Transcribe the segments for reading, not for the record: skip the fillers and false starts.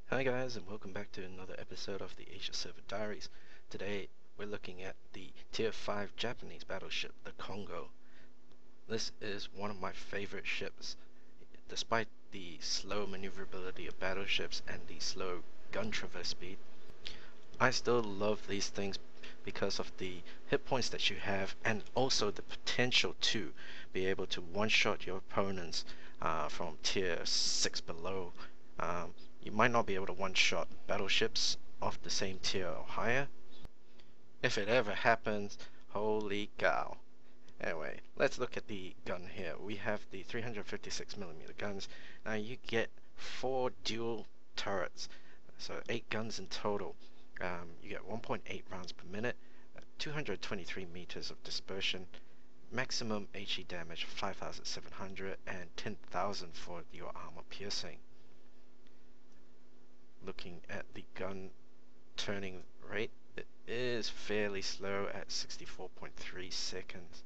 Hi guys, and welcome back to another episode of the Asia Server Diaries. Today we're looking at the Tier 5 Japanese battleship, the Kongou. This is one of my favorite ships. Despite the slow maneuverability of battleships and the slow gun traverse speed, I still love these things because of the hit points that you have and also the potential to be able to one-shot your opponents from Tier 6 below. You might not be able to one-shot battleships of the same tier or higher. If it ever happens, holy cow. Anyway, let's look at the gun here. We have the 356mm guns. Now you get 4 dual turrets, so 8 guns in total. You get 1.8 rounds per minute, 223 meters of dispersion, maximum HE damage of 5,700 and 10,000 for your armor piercing. Looking at the gun turning rate, it is fairly slow at 64.3 seconds.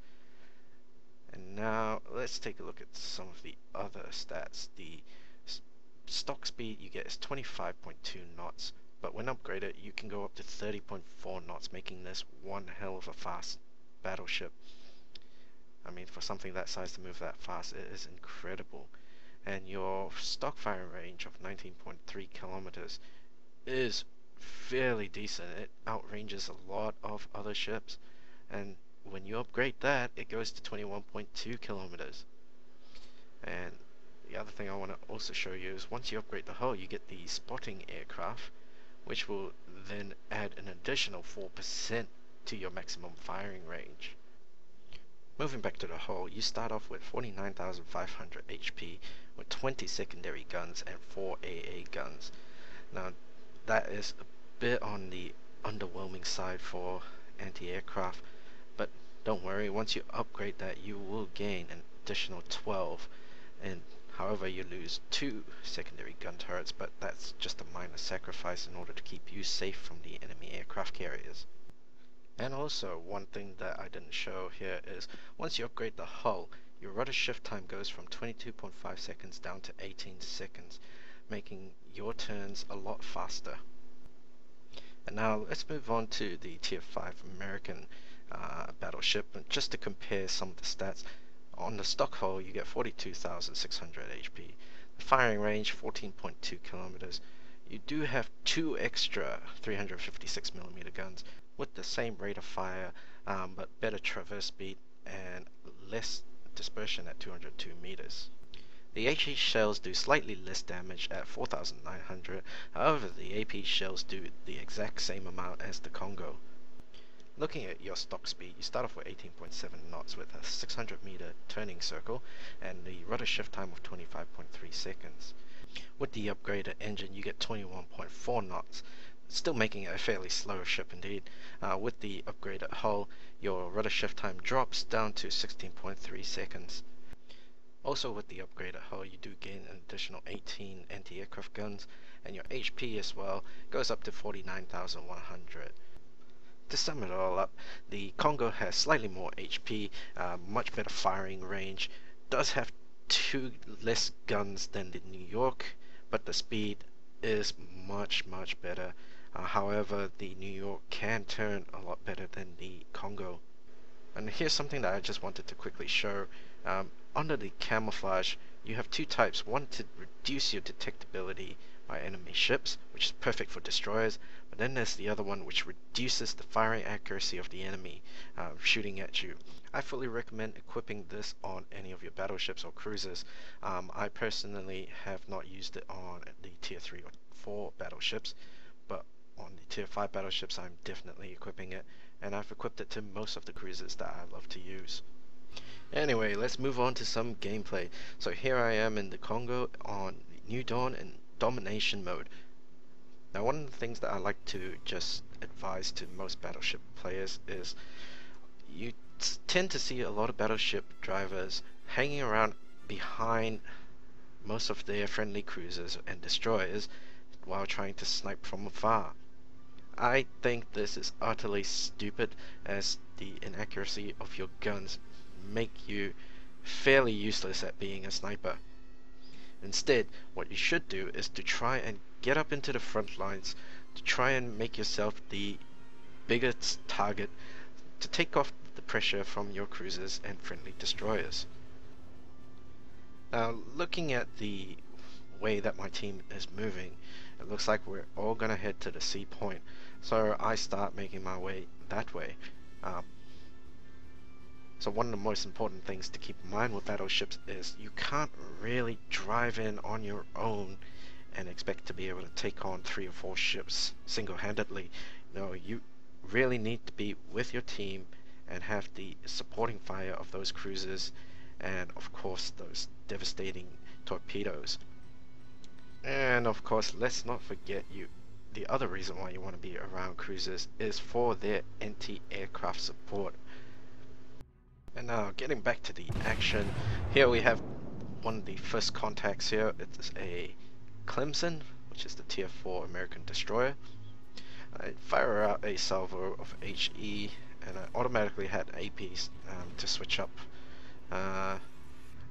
And now let's take a look at some of the other stats. The stock speed you get is 25.2 knots, but when upgraded you can go up to 30.4 knots, making this one hell of a fast battleship. I mean, for something that size to move that fast, it is incredible. And your stock firing range of 19.3 kilometers is fairly decent. It outranges a lot of other ships, and when you upgrade that, it goes to 21.2 kilometers. And the other thing I want to also show you is once you upgrade the hull, you get the spotting aircraft, which will then add an additional 4% to your maximum firing range. Moving back to the hull, you start off with 49,500 HP with 20 secondary guns and 4 AA guns. Now that is a bit on the underwhelming side for anti-aircraft, but don't worry, once you upgrade that you will gain an additional 12, and however you lose 2 secondary gun turrets, but that's just a minor sacrifice in order to keep you safe from the enemy aircraft carriers. And also, one thing that I didn't show here is once you upgrade the hull, your rudder shift time goes from 22.5 seconds down to 18 seconds, making your turns a lot faster. And now let's move on to the Tier 5 American battleship, and just to compare some of the stats. On the stock hull you get 42,600 HP, the firing range 14.2 kilometers. You do have 2 extra 356mm guns with the same rate of fire, but better traverse speed and less dispersion at 202 meters. The HE shells do slightly less damage at 4,900, however the AP shells do the exact same amount as the Kongou. Looking at your stock speed, you start off with 18.7 knots with a 600 meter turning circle and the rudder shift time of 25.3 seconds. With the upgraded engine you get 21.4 knots, still making it a fairly slow ship indeed. With the upgraded hull, your rudder shift time drops down to 16.3 seconds. Also with the upgraded hull you do gain an additional 18 anti-aircraft guns, and your HP as well goes up to 49,100. To sum it all up, the Kongou has slightly more HP, much better firing range, does have 2 less guns than the New York, but the speed is much better. However, the New York can turn a lot better than the Kongou. And here's something that I just wanted to quickly show. Under the camouflage, you have 2 types. One to reduce your detectability by enemy ships, which is perfect for destroyers, but then there's the other one which reduces the firing accuracy of the enemy shooting at you. I fully recommend equipping this on any of your battleships or cruisers. I personally have not used it on the Tier 3 or 4 battleships, but on the Tier 5 battleships I'm definitely equipping it, and I've equipped it to most of the cruisers that I love to use. Anyway, let's move on to some gameplay. So here I am in the Kongou on New Dawn and Domination mode. Now one of the things that I like to just advise to most battleship players is you tend to see a lot of battleship drivers hanging around behind most of their friendly cruisers and destroyers while trying to snipe from afar. I think this is utterly stupid, as the inaccuracy of your guns make you fairly useless at being a sniper. Instead, what you should do is to try and get up into the front lines to try and make yourself the biggest target to take off the pressure from your cruisers and friendly destroyers. Now, looking at the way that my team is moving, it looks like we're all gonna head to the sea point, so I start making my way that way. So one of the most important things to keep in mind with battleships is you can't really drive in on your own and expect to be able to take on 3 or 4 ships single-handedly. No, you really need to be with your team and have the supporting fire of those cruisers and of course those devastating torpedoes. And of course, let's not forget the other reason why you want to be around cruisers is for their anti-aircraft support. And now getting back to the action, here we have one of the first contacts here. It's a Clemson, which is the tier 4 American destroyer. I fire out a salvo of HE and I automatically had APs to switch up.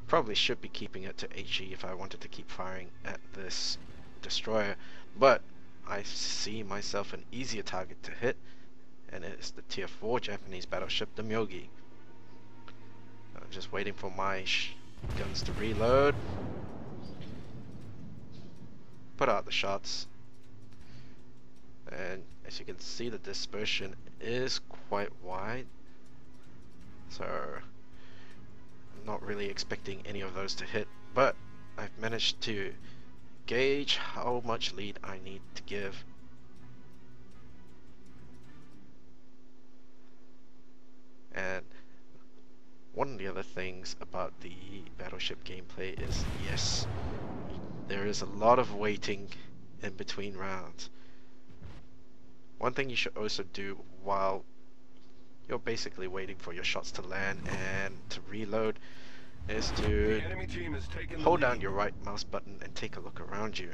Probably should be keeping it to HE if I wanted to keep firing at this destroyer, but I see myself an easier target to hit, and it is the tier 4 Japanese battleship, the Myogi. I'm just waiting for my guns to reload. Put out the shots. And as you can see, the dispersion is quite wide. So, I'm not really expecting any of those to hit. But, I've managed to gauge how much lead I need to give. And one of the other things about the battleship gameplay is, yes, there is a lot of waiting in between rounds. One thing you should also do while you're basically waiting for your shots to land and to reload is to hold down your right mouse button and take a look around you.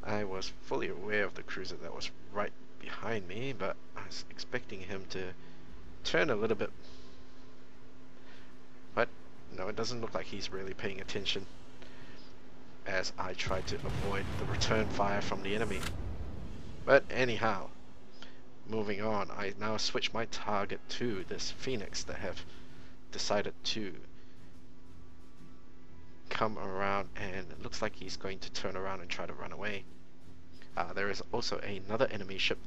I was fully aware of the cruiser that was right behind me, but I was expecting him to turn a little bit. But no, it doesn't look like he's really paying attention as I try to avoid the return fire from the enemy. But anyhow, moving on, I now switch my target to this Phoenix that have decided to come around, and it looks like he's going to turn around and try to run away. There is also another enemy ship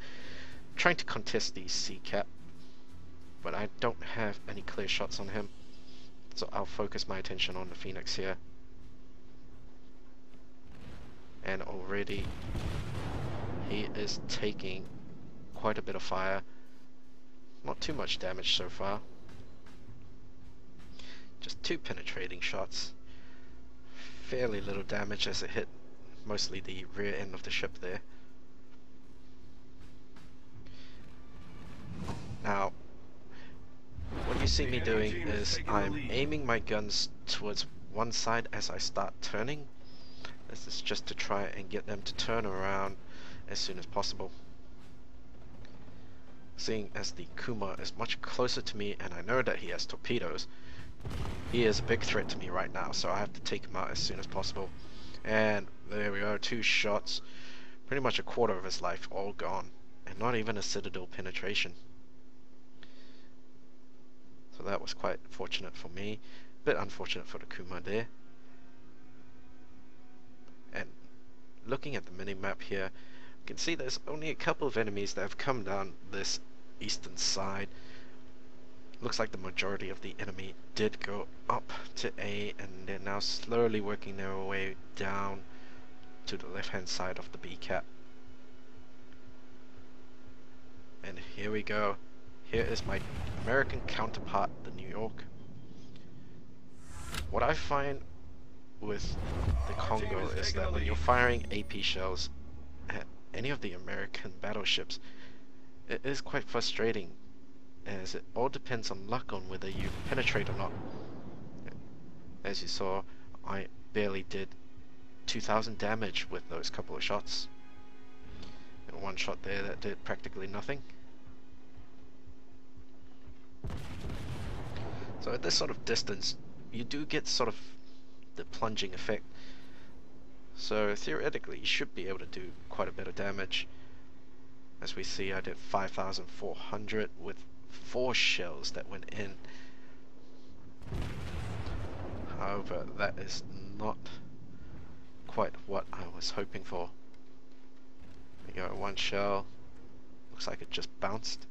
trying to contest the sea cap, but I don't have any clear shots on him, so I'll focus my attention on the Phoenix here. And already he is taking quite a bit of fire. Not too much damage so far. Just 2 penetrating shots. Fairly little damage as it hit mostly the rear end of the ship there. Now, what you see me doing is I'm aiming my guns towards one side as I start turning. This is just to try and get them to turn around as soon as possible. Seeing as the Kuma is much closer to me and I know that he has torpedoes, he is a big threat to me right now, so I have to take him out as soon as possible. And there we go, 2 shots, pretty much a quarter of his life all gone, and not even a citadel penetration. So that was quite fortunate for me, a bit unfortunate for the Kuma there. And looking at the mini-map here, you can see there's only a couple of enemies that have come down this eastern side. Looks like the majority of the enemy did go up to A, and they're now slowly working their way down to the left hand side of the B cap. And here we go. Here is my American counterpart, the New York. What I find with the Kongou is that when you're firing AP shells at any of the American battleships, it is quite frustrating, as it all depends on luck on whether you penetrate or not. As you saw, I barely did 2,000 damage with those couple of shots. And one shot there that did practically nothing. So at this sort of distance, you do get sort of the plunging effect. So theoretically you should be able to do quite a bit of damage. As we see, I did 5,400 with 4 shells that went in. However, that is not quite what I was hoping for. There you go, 1 shell. Looks like it just bounced.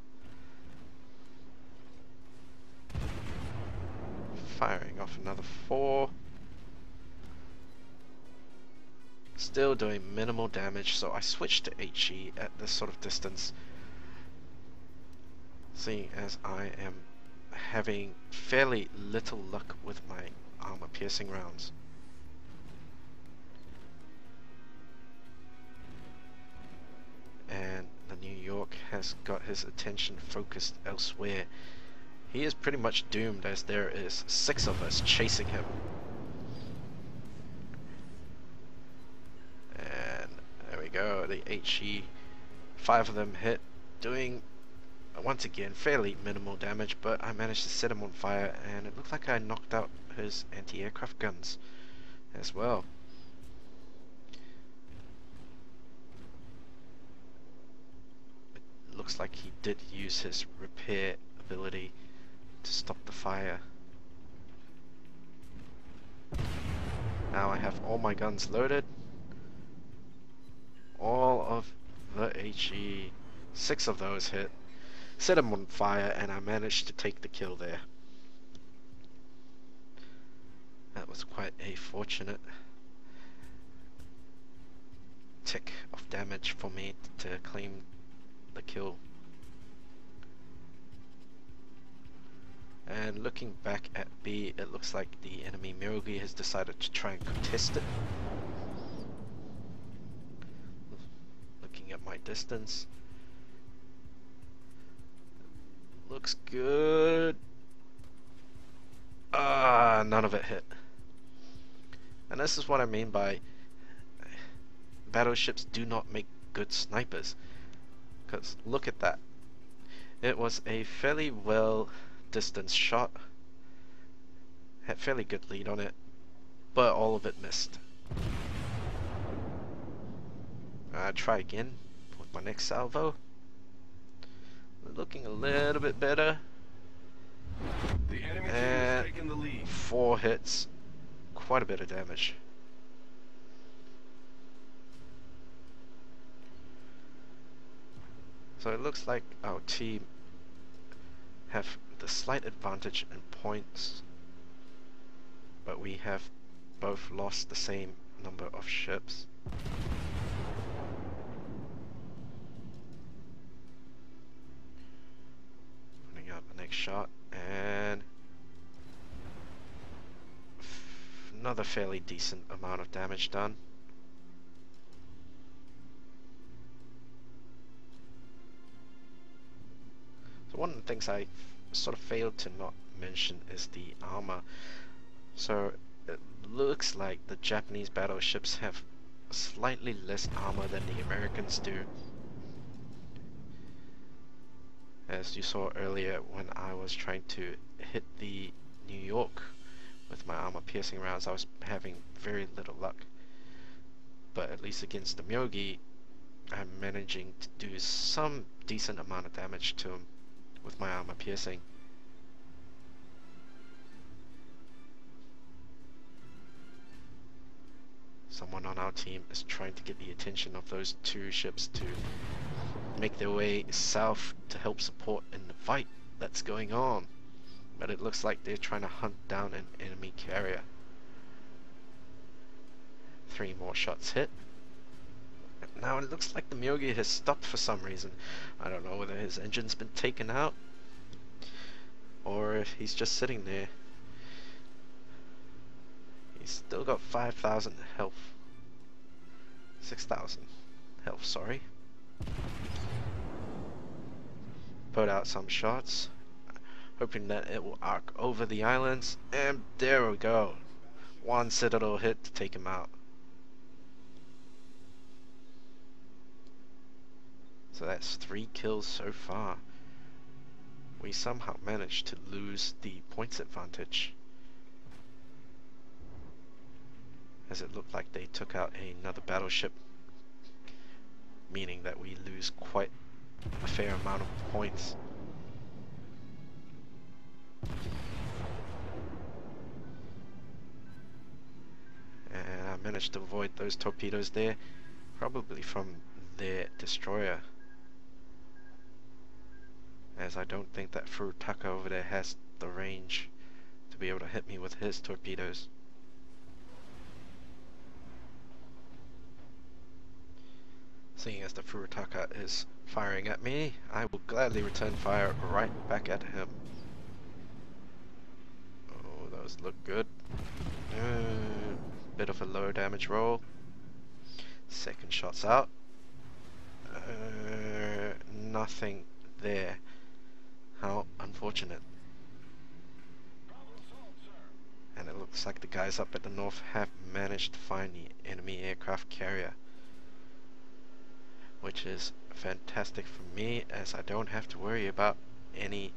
Firing off another 4. Still doing minimal damage, so I switched to HE at this sort of distance, seeing as I am having fairly little luck with my armor piercing rounds. And the New York has got his attention focused elsewhere. He is pretty much doomed, as there is 6 of us chasing him. And there we go, the HE, 5 of them hit, doing once again fairly minimal damage, but I managed to set him on fire, and it looked like I knocked out his anti-aircraft guns as well. It looks like he did use his repair ability to stop the fire. Now I have all my guns loaded. All of the HE, 6 of those hit, set him on fire, and I managed to take the kill there. That was quite a fortunate tick of damage for me to claim the kill. And looking back at B, it looks like the enemy Mirogi has decided to try and contest it. Looking at my distance, looks good. None of it hit. And this is what I mean by battleships do not make good snipers. Because look at that. It was a fairly well distance shot. Had fairly good lead on it, but all of it missed. Try again with my next salvo. Looking a little bit better. The enemy team And is taking the lead. 4 hits, quite a bit of damage. So it looks like our team have the slight advantage in points, but we have both lost the same number of ships. Putting out the next shot, and another fairly decent amount of damage done. So one of the things I sort of failed to not mention is the armor. So it looks like the Japanese battleships have slightly less armor than the Americans do. As you saw earlier when I was trying to hit the New York with my armor piercing rounds, I was having very little luck. But at least against the Myogi, I'm managing to do some decent amount of damage to him with my armor piercing. Someone on our team is trying to get the attention of those 2 ships to make their way south to help support in the fight that's going on. But it looks like they're trying to hunt down an enemy carrier. 3 more shots hit. Now it looks like the Myogi has stopped for some reason. I don't know whether his engine's been taken out or if he's just sitting there. He's still got 5,000 health. 6,000 health, sorry. Put out some shots, hoping that it will arc over the islands, and there we go. 1 Citadel hit to take him out. So that's 3 kills so far. We somehow managed to lose the points advantage. as it looked like they took out another battleship, meaning that we lose quite a fair amount of points. And I managed to avoid those torpedoes there, probably from their destroyer, as I don't think that Furutaka over there has the range to be able to hit me with his torpedoes. Seeing as the Furutaka is firing at me, I will gladly return fire right back at him. Oh, those look good. Bit of a low damage roll. Second shot's out. Nothing there. How unfortunate. And it looks like the guys up at the north have managed to find the enemy aircraft carrier, which is fantastic for me, as I don't have to worry about any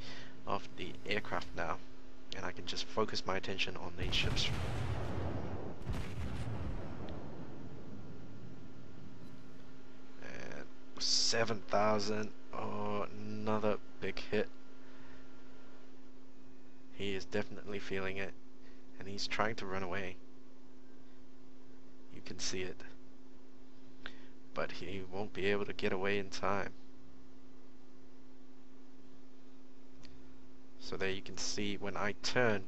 of the aircraft now, and I can just focus my attention on these ships. And 7,000, oh, another big hit. He is definitely feeling it, and he's trying to run away. You can see it, but he won't be able to get away in time. So there you can see, when I turn,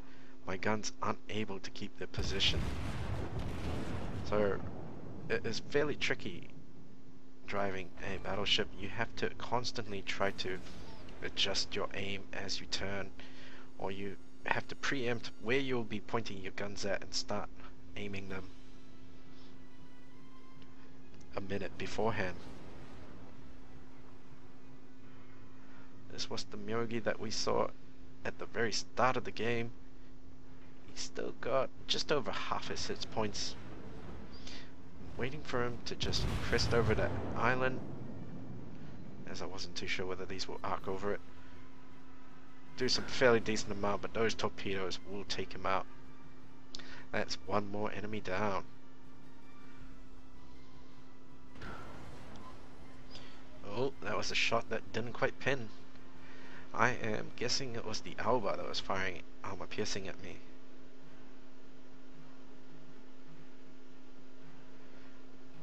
my guns aren't able to keep their position. So it is fairly tricky driving a battleship. You have to constantly try to adjust your aim as you turn, or you have to preempt where you'll be pointing your guns at and start aiming them a minute beforehand. This was the Myogi that we saw at the very start of the game. He's still got just over half his hit points. Waiting for him to just crest over that island, as I wasn't too sure whether these will arc over it. Do some fairly decent amount, but those torpedoes will take him out. That's one more enemy down. Oh, that was a shot that didn't quite pin. I am guessing it was the Alba that was firing armor piercing at me.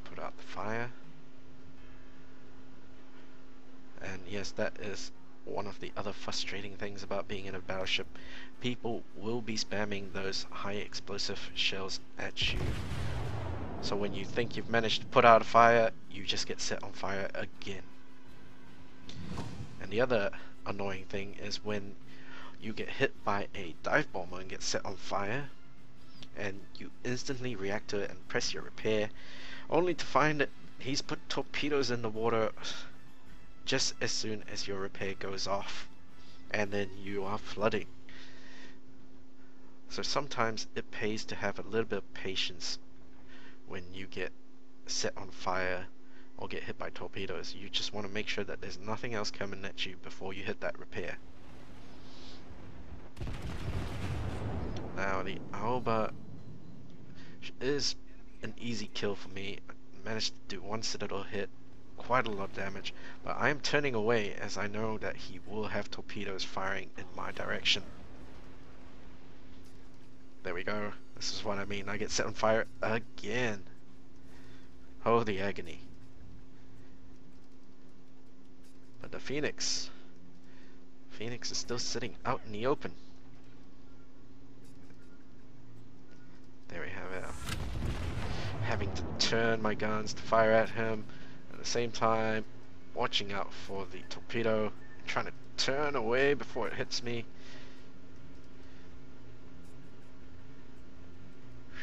Put out the fire. And yes, that is one of the other frustrating things about being in a battleship. People will be spamming those high explosive shells at you. So when you think you've managed to put out a fire, you just get set on fire again. And the other annoying thing is when you get hit by a dive bomber and get set on fire, and you instantly react to it and press your repair, only to find that he's put torpedoes in the water just as soon as your repair goes off, and then you are flooding. So sometimes it pays to have a little bit of patience when you get set on fire or get hit by torpedoes. You just want to make sure that there's nothing else coming at you before you hit that repair. Now the Alba is an easy kill for me. I managed to do one citadel hit, quite a lot of damage, but I am turning away as I know that he will have torpedoes firing in my direction. There we go. This is what I mean. I get set on fire again. Oh, the agony. But the Phoenix is still sitting out in the open. There we have it. Having to turn my guns to fire at him, at the same time watching out for the torpedo, trying to turn away before it hits me.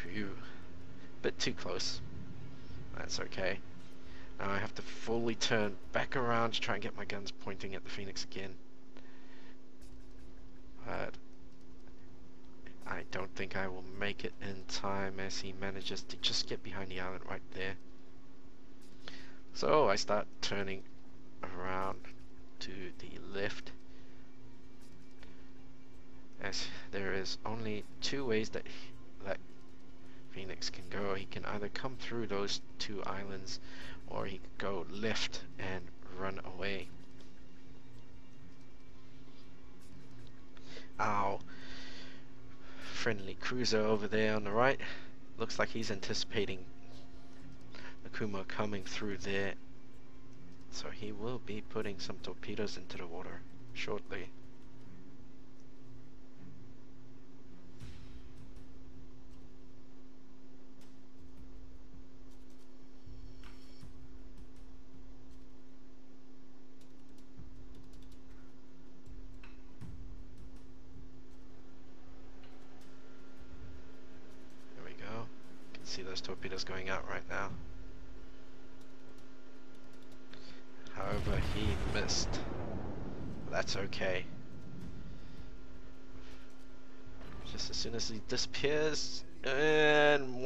Phew. Bit too close. That's okay. Now I have to fully turn back around to try and get my guns pointing at the Phoenix again. But I don't think I will make it in time, as he manages to just get behind the island right there. So I start turning around to the left, as there is only two ways that Phoenix can go. He can either come through those two islands, or he could go left and run away. Our friendly cruiser over there on the right looks like he's anticipating the Kuma coming through there, so he will be putting some torpedoes into the water shortly. There we go. You can see those torpedoes going out right now. However, he missed. That's okay. Just as soon as he disappears, and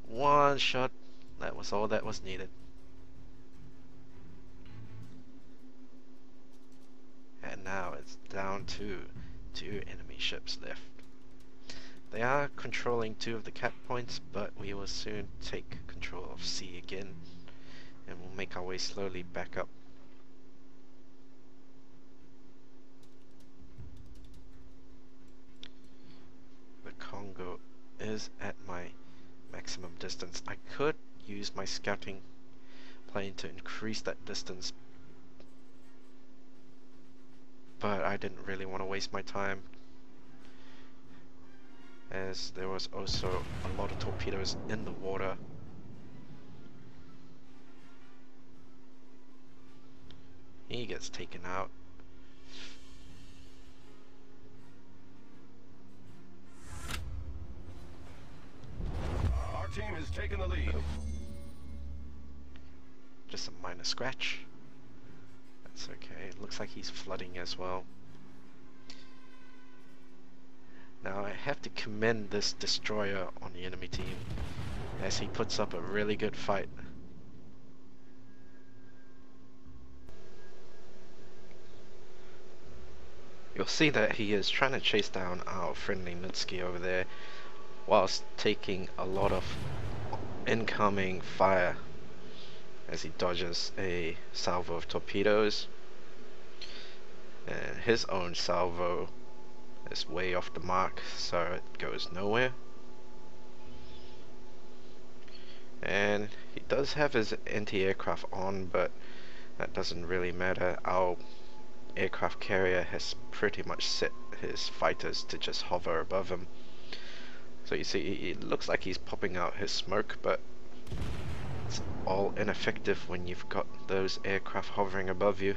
one shot, that was all that was needed. And now it's down to 2 enemy ships left. They are controlling 2 of the cap points, but we will soon take control of C again, and we'll make our way slowly back up. The Kongou is at my maximum distance. I could use my scouting plane to increase that distance, but I didn't really want to waste my time, as there was also a lot of torpedoes in the water. He gets taken out. Our team has taken the lead. Just a minor scratch. That's okay. It looks like he's flooding as well. Now I have to commend this destroyer on the enemy team, as he puts up a really good fight. You'll see that he is trying to chase down our friendly Mitsuki over there, whilst taking a lot of incoming fire as he dodges a salvo of torpedoes, and his own salvo is way off the mark, so it goes nowhere. And he does have his anti-aircraft on, but that doesn't really matter. Our aircraft carrier has pretty much set his fighters to just hover above him. So you see, it looks like he's popping out his smoke, but it's all ineffective when you've got those aircraft hovering above you.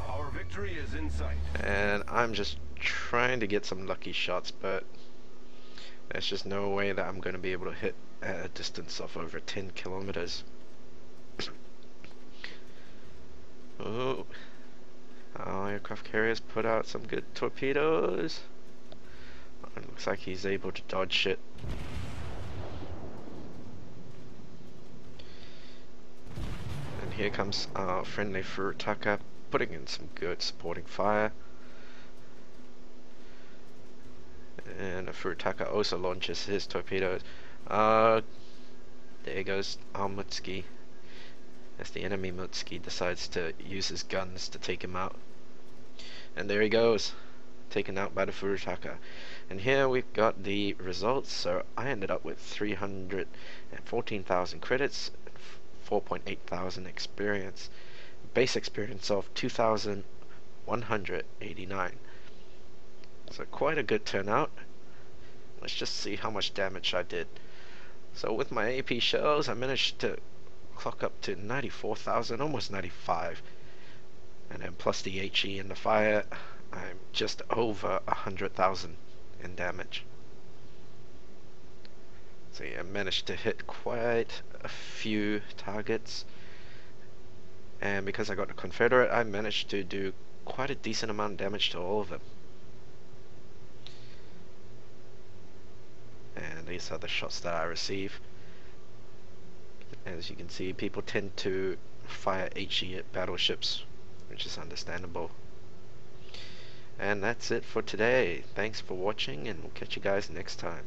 Our victory is in sight. And I'm just trying to get some lucky shots, but there's just no way that I'm going to be able to hit at a distance of over 10 kilometers. Oh, our aircraft carriers put out some good torpedoes. It looks like he's able to dodge shit. And here comes our friendly Furutaka, putting in some good supporting fire. And the Furutaka also launches his torpedoes. There goes our Mutsuki, as the enemy Mutsuki decides to use his guns to take him out. And there he goes, taken out by the Furutaka. And here we've got the results. So I ended up with 314,000 credits, 4.8 thousand experience, base experience of 2,189. So quite a good turnout. Let's just see how much damage I did. So with my AP shells, I managed to clock up to 94,000, almost 95, and then plus the HE and the fire, I'm just over 100,000 in damage. So yeah, I managed to hit quite a few targets, and because I got the Confederate, I managed to do quite a decent amount of damage to all of them. And these are the shots that I receive. As you can see, people tend to fire HE at battleships, which is understandable. And that's it for today. Thanks for watching, and we'll catch you guys next time.